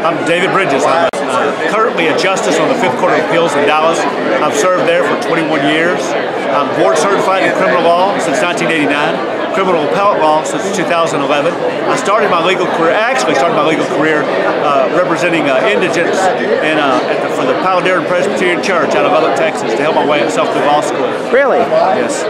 I'm David Bridges. I'm currently a justice on the 5th Court of Appeals in Dallas. I've served there for 21 years. I'm board certified in criminal law since 1989. Criminal appellate law since 2011. I started my legal career, representing indigents for the Presbyterian Church out of Lubbock, Texas, to help my way myself through law school. Really? Yes.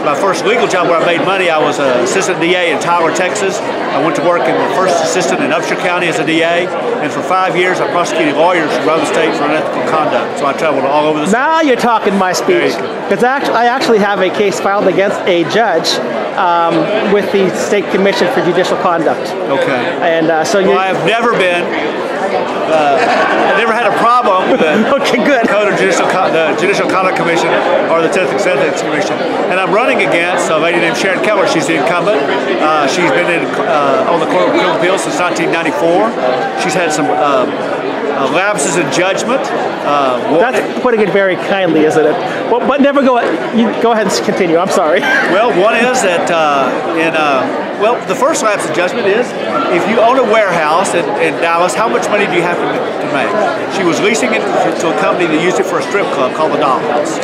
My first legal job where I made money, I was an assistant DA in Tyler, Texas. I went to work in the first assistant in Upshur County as a DA, and for 5 years I prosecuted lawyers around the state for unethical conduct. So I traveled all over the state. Now you're talking my speech. Because I actually have a case filed against a judge with the State Commission for Judicial Conduct. Okay. And so you. Well, I've never been. I never had a problem with the Code of Judicial Conduct Commission or the Ethics Commission. And I'm running against a lady named Sharon Keller. She's the incumbent. She's been on the Court of Criminal Appeals since 1994. She's had some lapses in judgment. That's putting it very kindly, isn't it? Well, but never go. You go ahead and continue. I'm sorry. Well, one is that the first lapse in judgment is if you own a warehouse in Dallas, how much money do you have to make? She was leasing it to a company that used it for a strip club called the Dollhouse.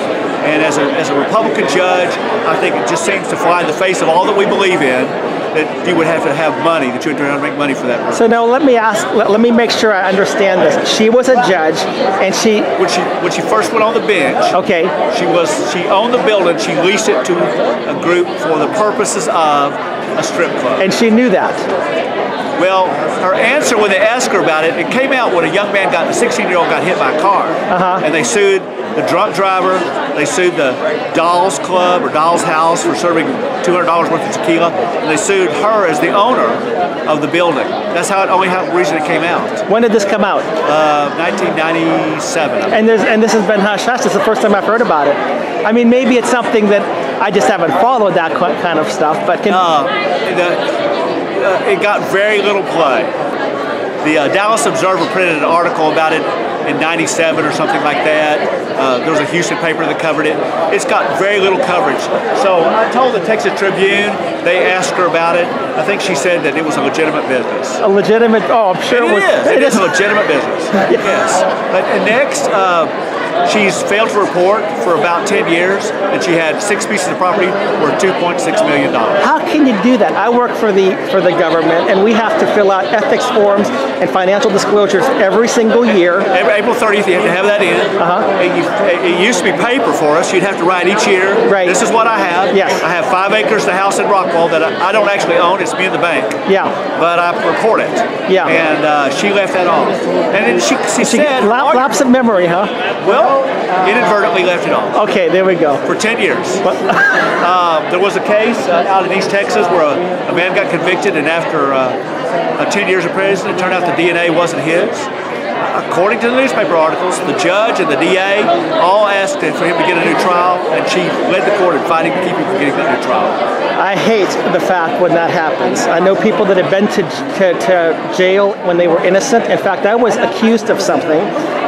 And as a Republican judge, I think it just seems to fly in the face of all that we believe in, that you would have to have money, that you would have to make money for that purpose. So now let me make sure I understand this. She was a judge, and she when she first went on the bench, okay, she owned the building. She leased it to a group for the purposes of a strip club, and she knew that. Well, her answer when they asked her about it came out when a young man the 16-year-old got hit by a car, and they sued the drunk driver. They sued the Dolls Club or Dolls House for serving $200 worth of tequila, and they sued her as the owner of the building. That's how reason it came out. When did this come out? 1997. And this has been hush-hush. This is the first time I've heard about it. I mean, maybe it's something that I just haven't followed that kind of stuff, but it got very little play. The Dallas Observer printed an article about it in '97 or something like that. There was a Houston paper that covered it. It's got very little coverage. So I told the Texas Tribune, they asked her about it. I think she said that it was a legitimate business. A legitimate, oh, I'm sure it is a legitimate business. Yes. But next, she's failed to report for about 10 years, and she had 6 pieces of property worth $2.6 million. How can you do that? I work for the government, and we have to fill out ethics forms and financial disclosures every single year. April 30th, you have to have that in. It used to be paper for us. You'd have to write each year. Right. This is what I have. Yes. I have 5 acres, the house in Rockwall that I don't actually own. It's me in the bank. Yeah. But I report it. Yeah. And she left that off. And then she said... Lapse of memory, huh? Well, inadvertently left it off. Okay, there we go. For 10 years. There was a case out in East Texas where a man got convicted, and after 10 years of prison, it turned out the DNA wasn't his. According to the newspaper articles, the judge and the DA all asked for him to get a new trial, and she led the court in fighting to keep him from getting that new trial. I hate the fact when that happens. I know people that have been to jail when they were innocent. In fact, I was accused of something,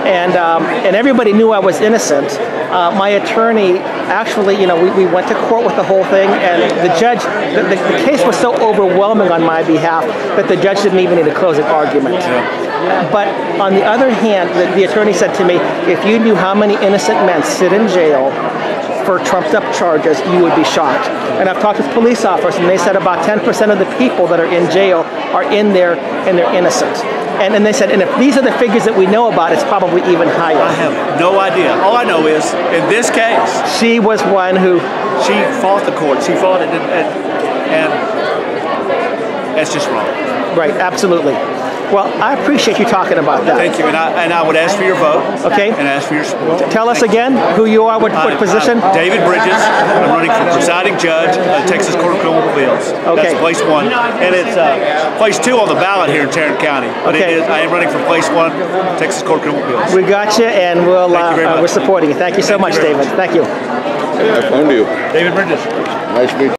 and everybody knew I was innocent. My attorney actually, we went to court with the whole thing, and the judge, the case was so overwhelming on my behalf that the judge didn't even need a closing argument. But on the other hand, the attorney said to me, if you knew how many innocent men sit in jail for trumped up charges, you would be shocked. And I've talked with police officers, and they said about 10% of the people that are in jail are in there and they're innocent. And they said, and if these are the figures that we know about, it's probably even higher. I have no idea. All I know is, in this case, she was one who... She fought the court. She fought it, and that's just wrong. Right, absolutely. Well, I appreciate you talking about that. Thank you, and I would ask for your vote. Okay. And ask for your support. Tell us again who you are, what position? I'm David Bridges. I'm running for Presiding Judge at the Texas Court of Criminal Appeals. Okay. That's place 1. And it's place 2 on the ballot here in Tarrant County. But I am running for place 1, Texas Court of Criminal Appeals. We got you, and we're supporting you. Thank you so much, David. Thank you. I found you. David Bridges. Nice to meet you.